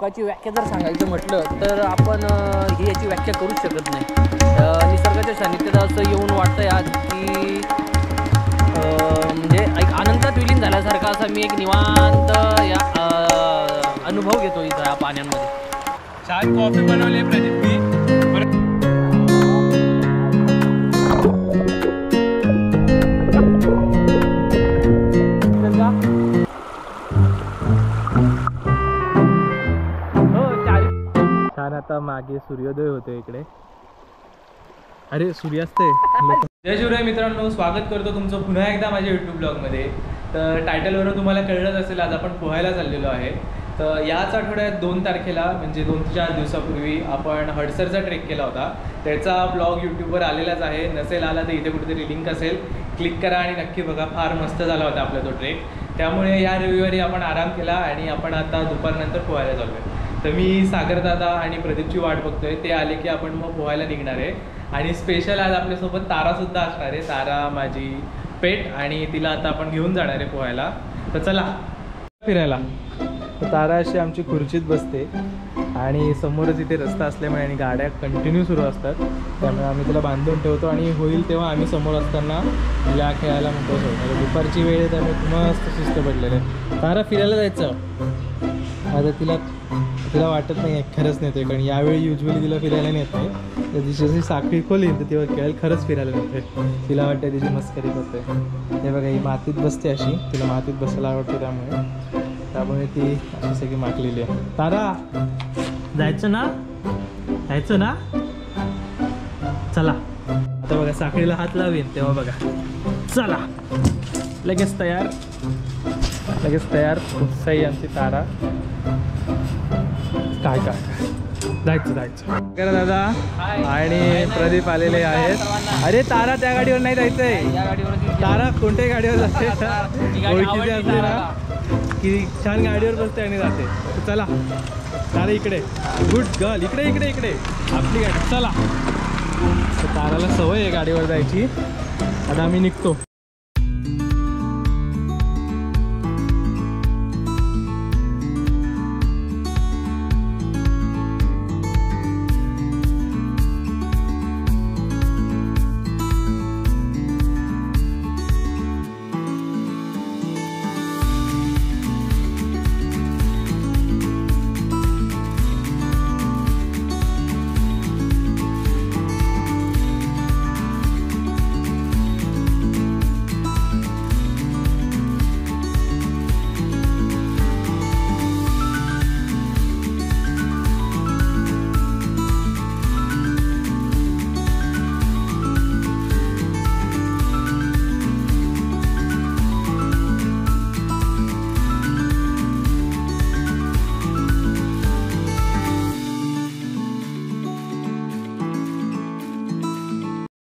सुखाची व्याख्या जर सांगायचं म्हटलं तर आपण ही याची व्याख्या करूच शकत नाही. निसर्गाच्या सानिध्यात असं येऊन वाटतं आज की म्हणजे एक आनंदात विलीन झाल्यासारखा असा मी एक निवांत या अनुभव घेतो इथं या पाण्यांमध्ये. छान कॉफी बनवली प्रदीप मी. छान आता मागे सूर्योदय होतो इकडे. अरे सूर्यास्त आहे. जय शिवराय मित्रांनो, स्वागत करतो तुमचं पुन्हा एकदा माझ्या यूट्यूब ब्लॉगमध्ये. तर टायटलवरून तुम्हाला कळलंच असेल, आज आपण पोहायला चाललेलो आहे. तर याच आठवड्यात 2 तारखेला म्हणजे 2-4 दिवसापूर्वी आपण हडसरचा ट्रेक केला होता. त्याचा ब्लॉग यूट्यूबवर आलेलाच आहे. नसेल आला तर इथे कुठेतरी लिंक असेल, क्लिक करा आणि नक्की बघा. फार मस्त झाला होता आपला तो ट्रेक. त्यामुळे या रविवारी आपण आराम केला आणि आपण आता दुपारनंतर पोहायला चाललो आहे. तर मी सागरदादा आणि प्रदीपची वाट बघतोय. ते आले की आपण मग पोहायला निघणार आहे. आणि स्पेशल आज आपल्यासोबत तारासुद्धा असणार आहे. तारा माझी पेट आणि तिला आता आपण घेऊन जाणार आहे पोहायला. तर चला फिरायला. तर तारा अशी आमची खुर्चीत बसते आणि समोरच इथे रस्ता असल्यामुळे आणि गाड्या कंटिन्यू सुरू असतात, त्यामुळे आम्ही तिला बांधून ठेवतो आणि होईल तेव्हा आम्ही समोर असताना तिला खेळायला म्हणतो. दुपारची वेळ आहे त्यामुळे मस्त शिस्त पडलेलं आहे. तारा फिरायला जायचं. आता तिला वाटत नाही आहे खरंच नेतोय, कारण यावेळी युजली तिला फिरायला नेत नाही. तर दिवशी साखळी खोली तर तेव्हा खेळायला खरंच फिरायला नेते. तिला वाटतं तिची मस्करी करते. हे बघा, ही मातीत बसते अशी. तिला मातीत बसायला आवडते, त्यामुळे ती अशी सगळी माकलेली आहे. तारा जायचं ना, चला. आता बघा साखळीला हात लावीन तेव्हा बघा. चला, लगेच तयार. उत्साही आमची तारा. काय जायचं करा दादा. आणि प्रदीप आलेले आहेत. अरे तारा त्या गाडीवर नाही जायचंय. तारा कोणत्याही गाडीवर जाते, ओळखीचे असते ना की छान गाडीवर बसते आणि जाते. चला तारा इकडे. Good girl. इकडे आपली गाडी. चला. ताराला सवय आहे गाडीवर जायची. आता आम्ही निघतो.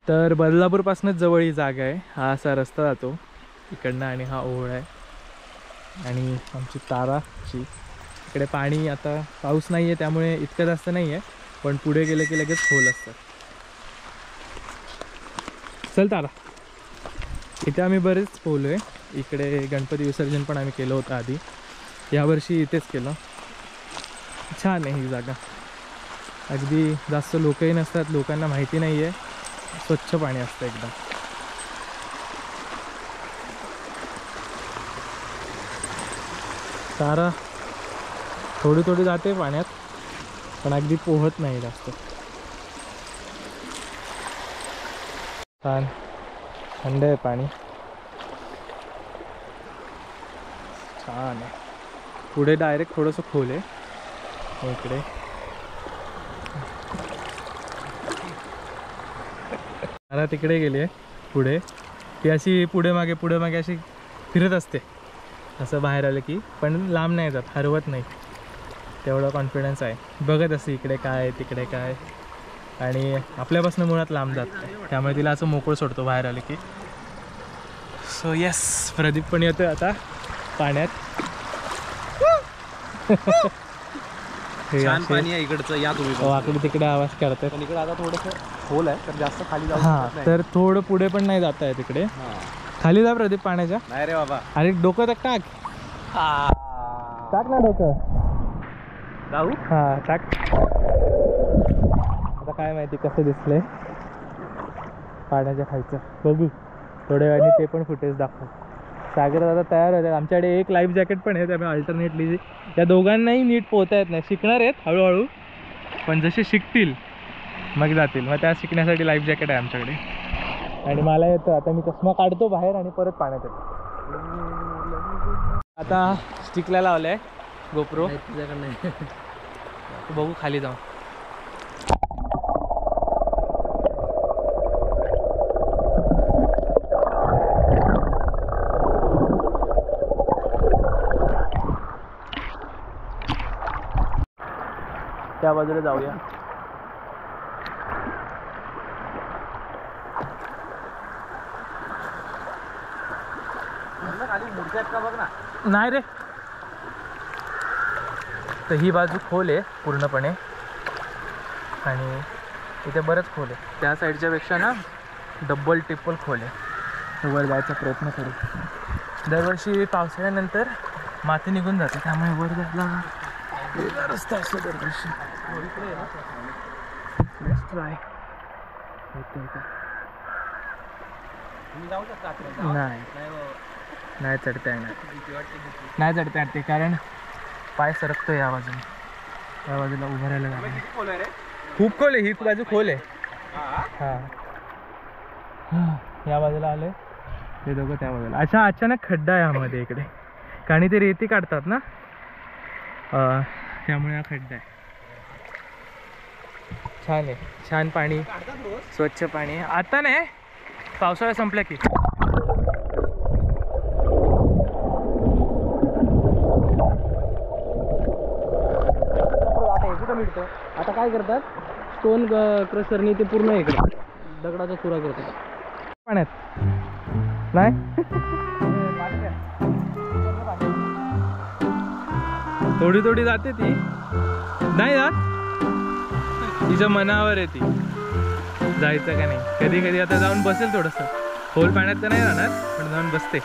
तर बदलापूरपासूनच जवळ ही जागा आहे. हा असा रस्ता जातो इकडनं आणि हा ओळ आहे. आणि आमची ताराची इकडे पाणी, आता पाऊस नाही आहे त्यामुळे इतकं जास्त नाही आहे, पण पुढे गेलं की लगेच खोल असतं. चल तारा. इथे आम्ही बरेच पोहलो आहे. इकडे गणपती विसर्जन पण आम्ही केलं होतं आधी. यावर्षी इथेच केलं. छान आहे ही जागा. अगदी जास्त लोकही नसतात, लोकांना माहिती नाही आहे. स्वच्छ पाणी असतं एकदम. तारा थोडी जाते पाण्यात, पण अगदी पोहत नाही जास्त. छान थंड आहे पाणी. छान आहे. पुढे डायरेक्ट थोडंसं खोल आहे. इकडे तारा तिकडे गेली आहे पुढे. ती अशी पुढे मागे अशी फिरत असते असं बाहेर आलं की, पण लांब नाही जात, हरवत नाही. तेवढा कॉन्फिडन्स आहे. बघत असते इकडे काय तिकडे काय, आणि आपल्यापासून मुळात लांब जात नाही, त्यामुळे तिला असं मोकळं सोडतो बाहेर आलं की. सो येस, प्रदीप पण येतोय आता पाण्यात. छान पाणी आहे इकडचं. या तुम्ही वाकडे तिकडे आवाज करतात. पण इकडे आता थोडंसं खोल आहे तर जास्त खाली जाऊ शकत नाही. तर थोडं पुढे पण नाही जात आहे तिकडे. खाली जा प्रदीप पाण्याच्या. नाही रे बाबा. अरे डोकं तर टाक ना डोकं. जाऊ हां टाक. आता काय माहिती कसं दिसलंय पाण्याच्या खालचं, बघू थोड्या वेळाने ते पण फुटेज दाखवू. सागर दादा तयार होतात. आमच्याकडे एक लाईफ जॅकेट पण आहे, त्यामुळे अल्टरनेटली या दोघांनाही नीट पोहता येत नाही. शिकणार आहेत हळूहळू, पण जसे शिकतील मग जातील. मग त्या शिकण्यासाठी लाईफ जॅकेट आहे आमच्याकडे. आणि मला येतं, आता मी चष्मा काढतो बाहेर आणि परत पाण्यात येतो. आता स्टिकला लावलं आहे गोप्रो, तुझ्याकडे नाही. बघू खाली जाऊन. त्या बाजूला जाऊया. नाही रे, तर ही बाजू खोल आहे पूर्णपणे आणि इथे बरंच खोल आहे. त्या साईडच्या पेक्षा ना डबल ट्रिपल खोल आहे. वर जायचा प्रयत्न करू. दरवर्षी पावसाळ्यानंतर माती निघून जाते, त्यामुळे वर जायला वेगळा रस्ता असतो दरवर्षी. ट्राय होते का नाही, नाही चढता येणार, नाही चढता येणार ते, कारण पाय सरकतो या बाजूने. या बाजूला उभं राहायला लागलं. खूप खोल आहे ही बाजू, खोल आहे. हां या बाजूला आले ते दोघं त्या बाजूला. अच्छा अचानक खड्डा आहे यामध्ये इकडे, कारण ते रेती काढतात ना, त्यामुळे हा खड्डा आहे. छान आहे, छान पाणी, स्वच्छ पाणी. आता नाही, पावसाळा संपला की. आता काय करतात, स्टोन क्रशरनी ते पूर्ण इकडे दगडाचा चुरा करतात पाण्यात. नाही थोडी थोडी जाते ती, नाही जात, तिच्या मनावर आहे ती जायचं का नाही. कधी कधी आता जाऊन बसेल, थोडंसं खोल पाण्यात तर नाही राहणार, पण जाऊन बसते,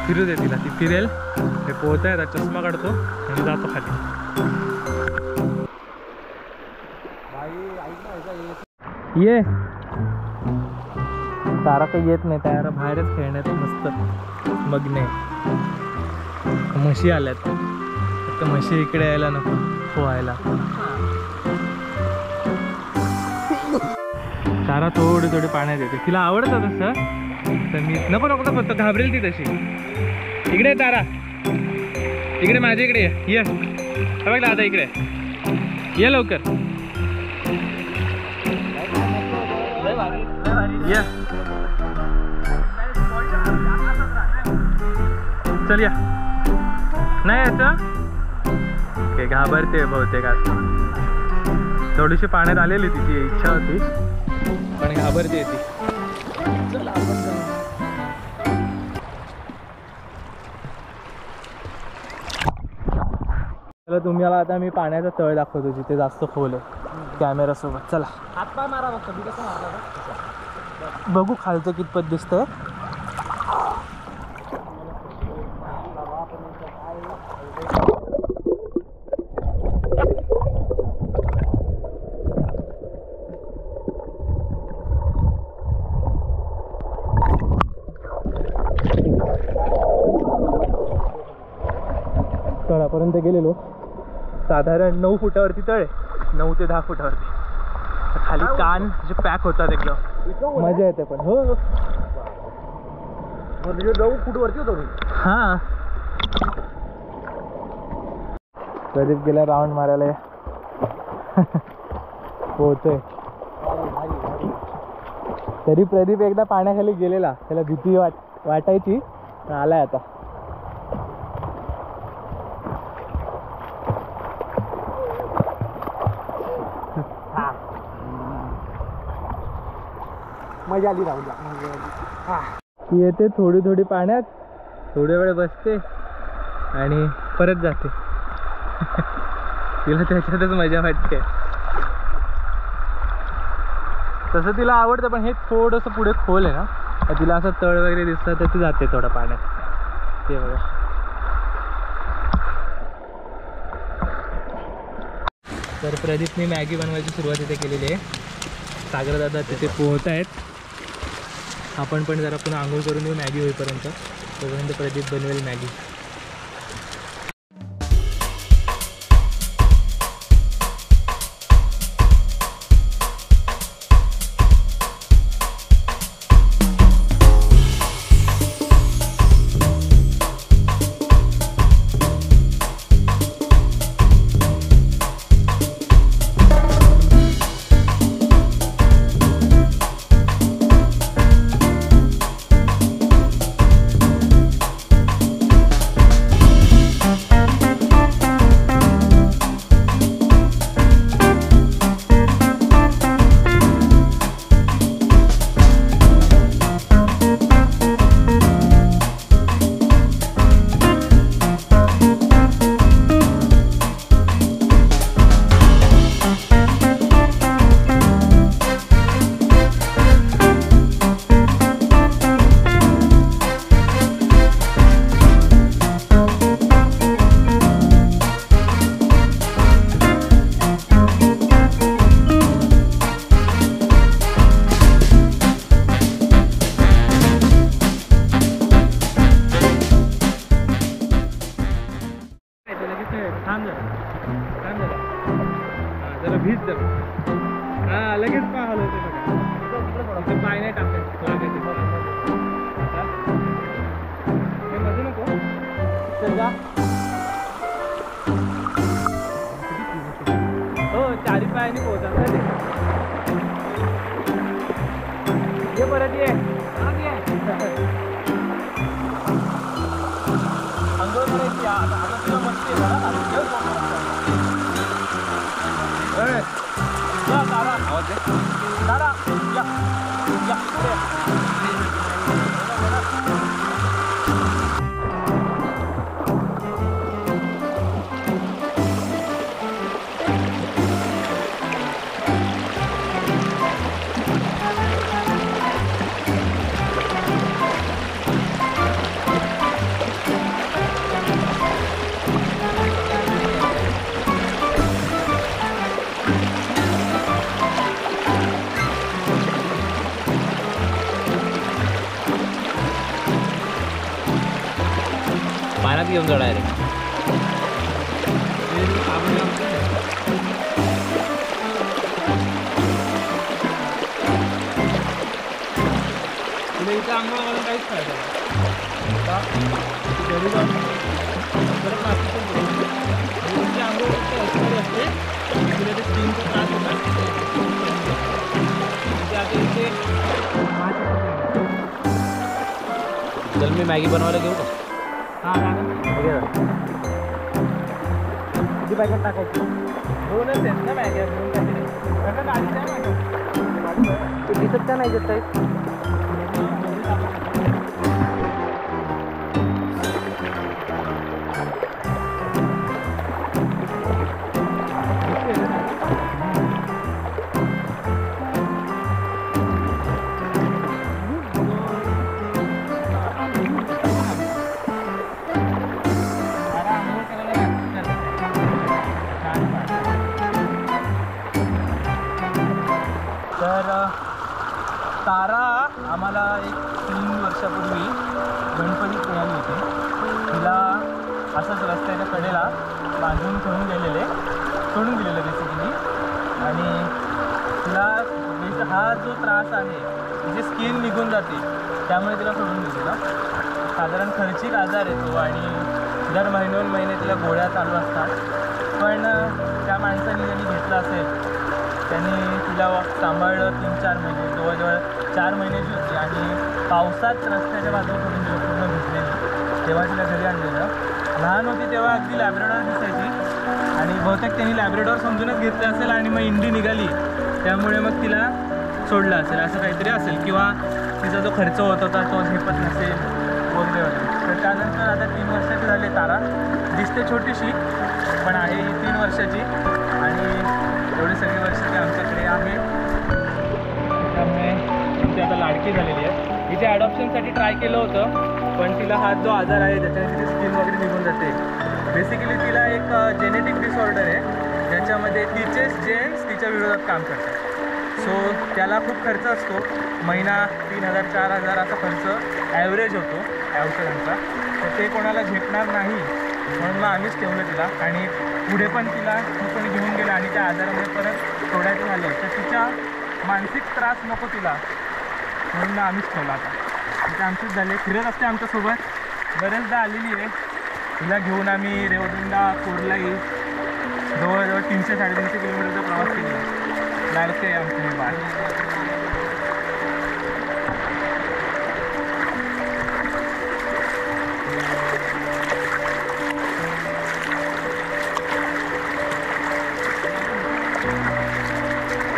फिरू दे तिला, ती फिरेल. ते पोहता येतात, चष्मा काढतो आणि जातो खाली. ये तारा काही येत नाही, तारा बाहेरच खेळण्यात मस्त मग्न आहे. म्हशी आल्यात, फक्त म्हशी इकडे यायला नको पोहायला. तारा थोडी थोडी पाण्यात येते, तिला आवडतं तसं, तर मी नको नको फक्त घाबरेल ती तशी. इकडे तारा, इकडे माझ्या इकडे ये, बघ दादा इकडे ये लवकर या. चल या. नाही याचं ते घाबरते बहुतेक. आज थोडीशी पाण्यात आलेली तिची इच्छा होती, पण घाबरते ती. चला तुम्हाला आता मी पाण्याचा तळ दाखवतो, जिथे जास्त खोल आहे, कॅमेरा सोबत. चला हातपाय मारा बघतो मी कसं मारला बघू खालचं कितपत दिसतंय. तळापर्यंत गेलेलो, साधारण 9 फुटावरती तळ आहे, 9 ते 10 फुटावरती. खाली कान जे पॅक होतात एकदम, मजा येते. पण हो 9 फूटवरती होतो मी. हां प्रदीप गेला राऊंड मारायला, पोहतोय. तरी प्रदीप एकदा पाण्याखाली गेलेला, त्याला भीती वाटायची, पण आलाय आता. मजा आली राहून. ती येते थोडी थोडी पाण्यात, थोड्या वेळ बसते आणि परत जाते. तिला त्याच्यातच मजा वाटते. तसं तिला आवडतं, पण हे थोडंसं पुढे खोल आहे ना, तर तिला असं तळ वगैरे दिसतं तर ती जाते थोडं पाण्यात. ते बघा तर प्रदीपने मॅगी बनवायची सुरुवात इथे केलेली आहे. सागरदादा तिथे पोहत आहेत. आपण पण जरा पुन्हा आंघोळ करून येऊ मॅगी होईपर्यंत. तोपर्यंत प्रदीप बनवेल मॅगी. जरा भीज जर लगेच पाय हलवते बघा. इथं पाय नाही टाकायचं हे मध्ये नको जा. हो चारी पायाने पोहोचा ये परत ये अंघोळ करायची. आता तुला मस्ती आहे बघा. तारा आवाज आहे. तारा या पाण्यात घेऊन जा डायरेक्ट. तुला इथं आंघोळ घालून काहीच फायदा नाही. घरी जाऊन परत तुमची आंघोळ असते तुला ते स्किनचा त्रास होता. आता इथे चल मी मॅगी बनवायला घेऊ का? किती पॅकेट टाकायची? 2च आहेत ना मॅगी. गाडी ते दिसत का नाही देत काही? तर तारा आम्हाला एक 3 वर्षापूर्वी गणपतीत मिळाली होती. तिला असंच रस्त्याच्या कडेला बांधून सोडून दिलेले बेसिकली. आणि तिला हा जो त्रास आहे तिची स्किन निघून जाते त्यामुळे तिला सोडून दिलेलं. साधारण खर्चिक आजार येतो आणि दर महिने तिला गोळ्या चालू असतात. पण त्या माणसाने ज्यांनी घेतलं असेल त्यांनी तिला सांभाळलं 3-4 महिने. जवळजवळ 4 महिन्याची होती आणि पावसात रस्त्याच्या बाजूला करून दिलं पूर्ण भिजलेली. तेव्हा तिला घरी आणलेलं. लहान होती तेव्हा अगदी लॅब्राडॉर दिसायची आणि बहुतेक त्यांनी लॅब्राडॉर समजूनच घेतलं असेल आणि मग इंडी निघाली त्यामुळे मग तिला सोडलं असेल असं काहीतरी असेल. किंवा तिचा जो खर्च होत होता तो झेपत नसेल वगैरे. तर त्यानंतर आता 3 वर्षाची झाली तारा. दिसते छोटीशी पण आहे ही 3 वर्षाची आणि एवढी सगळी वर्ष ती आमच्याकडे आहे. त्यामुळे ती आता लाडकी झालेली आहे. हिच्या ॲडॉप्शनसाठी ट्राय केलं होतं पण तिला हा जो आजार आहे ज्याच्याने तिची स्किन वगैरे निघून जाते. बेसिकली तिला एक जेनेटिक डिसऑर्डर आहे ज्याच्या त्यांच्यामध्ये तिचेच जेंट्स तिच्या विरोधात काम करतात. सो त्याला खूप खर्च असतो, महिना 3,000 4,000 असा खर्च ॲव्हरेज होतो औषधांचा. तर ते कोणाला झेपणार नाही म्हणून मग आम्हीच ठेवलं तिला. आणि पुढे पण तिला कोणी घेऊन गेलं आणि त्या आजारामुळे परत सोडायचं झालं तर तिच्या मानसिक त्रास नको तिला, म्हणून मग आम्हीच ठेवला. आता ते आमचीच झाले, फिरत असते आमच्यासोबत, बरेचदा आलेली आहे. तिला घेऊन आम्ही रेवदंडा कोरलाई जवळजवळ 300-350 किलोमीटरचा प्रवास केला. लाडके आहे आमचं हे बाळ.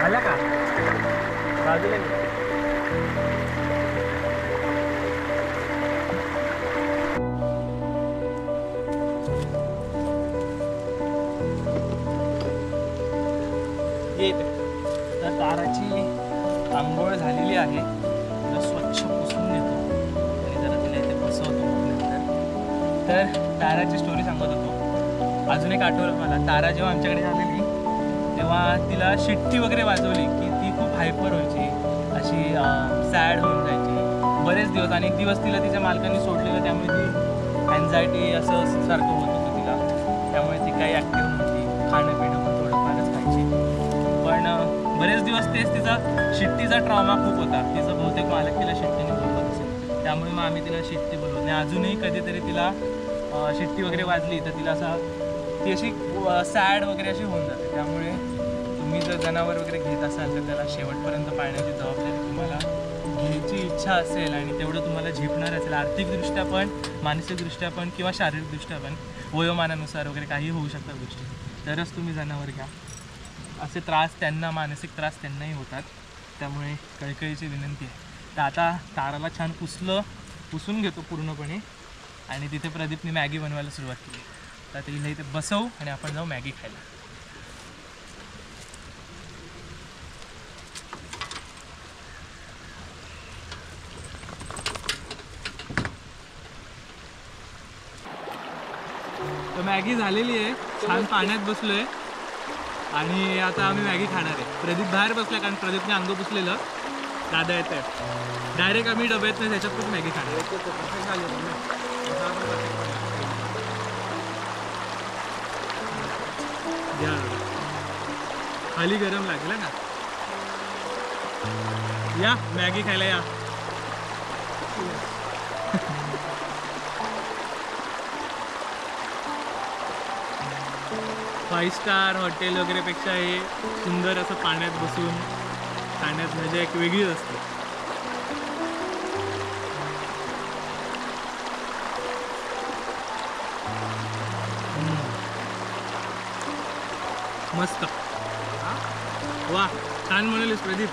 आला का बाजूला येते. तर ताराची आंघोळ झालेली आहे, तिला स्वच्छ पुसून घेतो आणि जरा तिला इथे बसवतो नंतर. तर ताराची स्टोरी सांगत होतो. अजून एक आठवलं मला, तारा जेव्हा आमच्याकडे आलेली तेव्हा तिला शिट्टी वगैरे वाजवली की ती खूप हायपर व्हायची, अशी सॅड होऊन जायची बरेच दिवस. आणि एक दिवस तिला तिच्या मालकांनी सोडलेलं, त्यामुळे ती अँझायटी असं सारखं होत होतं तिला. त्यामुळे ती काही ॲक्टिव्ह नव्हती, खाणं पिणं पण थोडंफारच खायची. पण बरेच दिवस तेच तिचा शिट्टीचा ट्रॉमा खूप होता. तिचं बहुतेक मालक तिला शिट्टीने बोलवत असेल, त्यामुळे मग आम्ही तिला शिट्टी बोलवत नाही. अजूनही कधीतरी तिला शिट्टी वगैरे वाजली तर तिला ती अशी सॅड वगैरे अशी होऊन जाते. त्यामुळे तुम्ही जर जनावर वगैरे घेत असाल तर त्याला शेवटपर्यंत पाळण्याची जबाबदारी तुम्हाला घ्यायची इच्छा असेल आणि तेवढं तुम्हाला झेपणार असेल, आर्थिकदृष्ट्या पण, मानसिकदृष्ट्या पण किंवा शारीरिकदृष्ट्या पण, वयोमानानुसार वगैरे काही होऊ शकतात गोष्टी, तरच तुम्ही जनावर घ्या. असे त्रास त्यांना, मानसिक त्रास त्यांनाही होतात. त्यामुळे कळकळीची विनंती आहे. तर आता ताराला छान पुसून घेतो पूर्णपणे आणि तिथे प्रदीपने मॅगी बनवायला सुरुवात केली. तर तिला इथे बसवू आणि आपण जाऊ मॅगी खायला. तर मॅगी झालेली आहे, छान पाण्यात बसलोय आणि आता आम्ही मॅगी खाणार आहे. प्रदीप बाहेर बसला कारण प्रदीपने अंग पुसलेलं. दादा येत आहे, डायरेक्ट आम्ही डब्यात नाही त्याच्यातच मॅगी खाणार. या खाली गरम लागला ना, या मॅगी खायला या. फाईव्ह स्टार हॉटेल वगैरेपेक्षा हे सुंदर असं पाण्यात बसून खाण्यात मजा एक वेगळीच असते. मस्त, वा, छान म्हणालीस प्रदीप.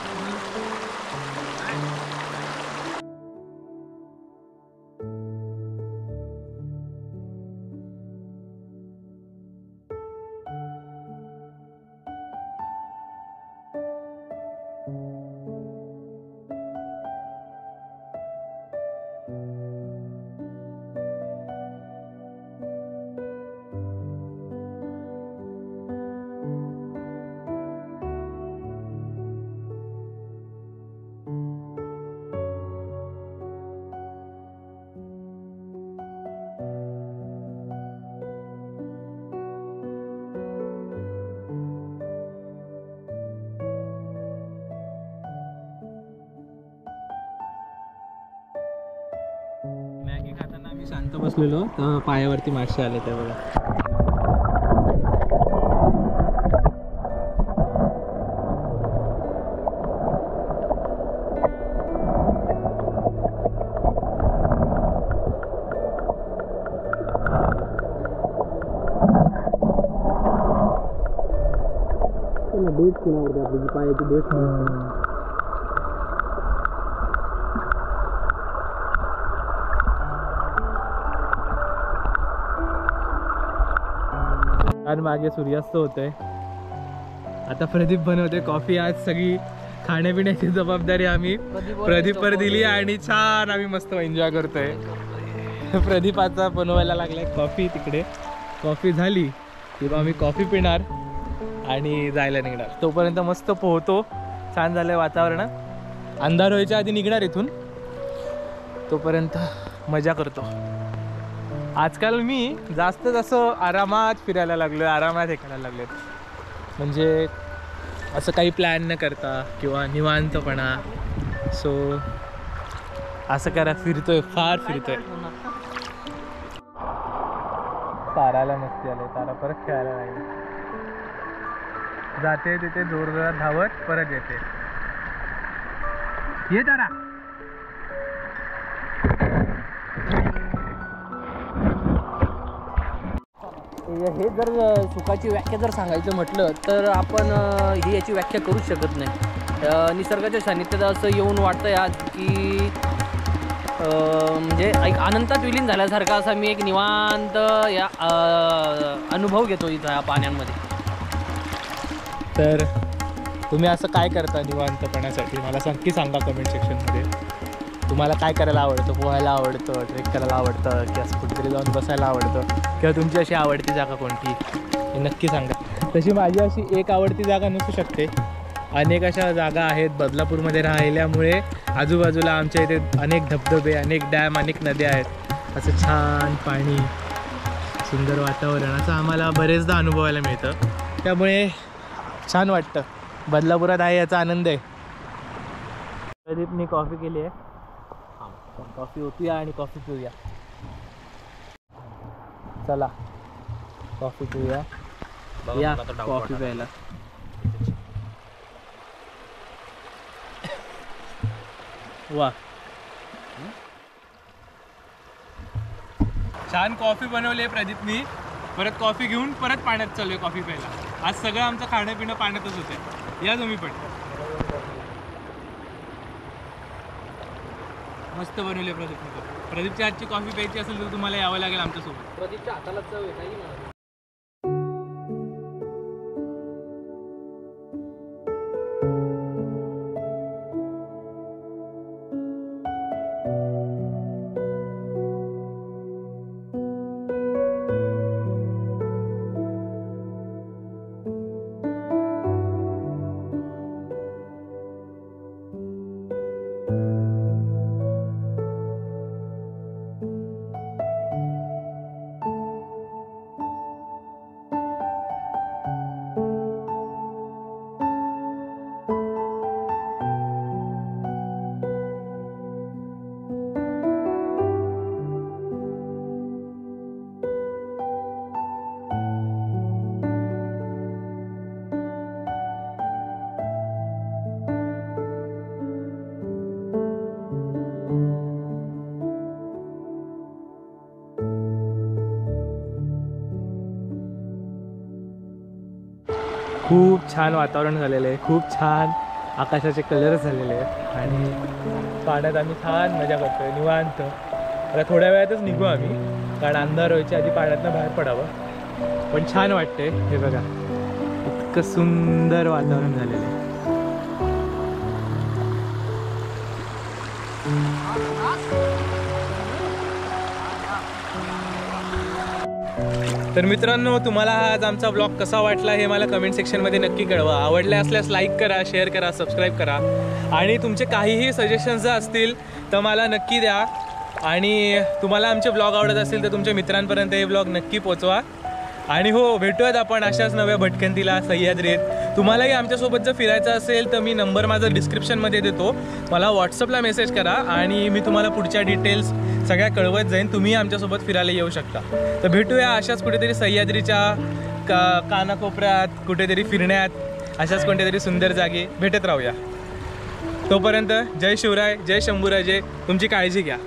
मॅगी खाताना आम्ही शांत बसलेलो तर पायावरती मासे आले त्या बघा. डेट कुणावरती आपली पायाची डेट आणि मागे सूर्यास्त होतोय. आता प्रदीप बनवते कॉफी. आज सगळी खाण्यापिण्याची जबाबदारी आम्ही प्रदीपवर दिली आणि छान आम्ही मस्त एन्जॉय करतोय. प्रदीप आता बनवायला लागलाय कॉफी. तिकडे कॉफी झाली की आम्ही कॉफी पिणार आणि जायला निघणार. तोपर्यंत मस्त पोहतो. छान झालं वातावरण. अंधार व्हायच्या आधी निघणार इथून. तोपर्यंत मजा करतो. आजकाल मी जास्त असं आरामात फिरायला लागलो आहे, आरामात हे करायला लागले. म्हणजे असं काही प्लॅन न करता किंवा निवांतपणा. सो असं करा, फिरतोय, फार फिरतोय. ताराला मस्ती आले. तारा परत खेळायला लागली. जाते तिथे जोरजोरात धावत परत येते. ये तारा. हे जर सुखाची व्याख्या जर सांगायचं म्हटलं तर आपण ही याची व्याख्या करूच शकत नाही. निसर्गाच्या सानिध्यात असं येऊन वाटतं आज की म्हणजे एक अनंतात विलीन झाल्यासारखा असा मी एक निवांत या अनुभव घेतो इथं या पाण्यांमध्ये. तर तुम्ही असं काय करता निवांतपणासाठी मला नक्की सांगा कमेंट सेक्शनमध्ये. तुम्हाला काय करायला आवडतं? पोहायला आवडतं, ट्रेक करायला आवडतं, की असं कुठेतरी जाऊन बसायला आवडतं, किंवा तुमची अशी आवडती जागा कोणती हे नक्की सांगा. तशी माझी अशी एक आवडती जागा नसू शकते. अनेक अशा जागा आहेत. बदलापूरमध्ये राहिल्यामुळे आजूबाजूला आमच्या इथे अनेक धबधबे, अनेक डॅम, अनेक नद्या आहेत. असं छान पाणी, सुंदर वातावरण असं आम्हाला बरेचदा अनुभवायला मिळतं. त्यामुळे छान वाटतं. बदलापुरात आहे याचा आनंद आहे. प्रदीपने कॉफी केली आहे. कॉफी ओतूया आणि कॉफी पिऊया. चला कॉफी पिऊया. या कॉफी प्यायला. वा, छान कॉफी बनवली प्रदीपनी. परत कॉफी घेऊन परत पाण्यात चालू आहे कॉफी प्यायला. आज सगळं आमचं खाणं पिणं पाण्यातच होतं. या तुम्ही पण. मस्त बनवली प्रदीपने. प्रदीपच्या हातची कॉफी प्यायची असेल तर तुम्हाला यावं लागेल आमच्यासोबत. प्रदीपच्या हाताला चव आहे काही म्हणा. खूप छान वातावरण झालेलं आहे. खूप छान आकाशाचे कलर झालेले आहेत आणि पाण्यात आम्ही छान मजा करतोय निवांत. आता थोड्या वेळातच निघू आम्ही, कारण अंधार व्हायच्या आधी पाण्यातनं बाहेर पडावं. पण छान वाटते. हे बघा, इतकं सुंदर वातावरण झालेलं आहे. तर मित्रांनो, तुम्हाला आज आमचा ब्लॉग कसा वाटला हे मला कमेंट सेक्शनमध्ये नक्की कळवा. आवडले असल्यास लाईक करा, शेअर करा, सबस्क्राईब करा आणि तुमचे काहीही सजेशन्स असतील तर मला नक्की द्या. आणि तुम्हाला आमचे ब्लॉग आवडत असतील तर तुमच्या मित्रांपर्यंत हे ब्लॉग नक्की पोचवा. आणि हो, भेटूयात आपण अशाच नव्या भटकंतीला सह्याद्रीत. तुम्हालाही आमच्यासोबत जर फिरायचं असेल तर मी नंबर माझा डिस्क्रिप्शनमध्ये देतो. मला व्हॉट्सअपला मेसेज करा आणि मी तुम्हाला पुढच्या डिटेल्स सगळ्या कळवत जाईन. तुम्ही आमच्यासोबत फिरायला येऊ शकता. तर भेटूया अशाच कुठेतरी सह्याद्रीच्या कानाकोपऱ्यात, कुठेतरी फिरण्यात, अशाच कोणत्यातरी सुंदर जागी भेटत राहूया. तोपर्यंत जय शिवराय, जय शंभूराजे. तुमची काळजी घ्या.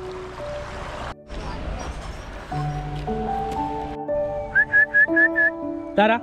तारा.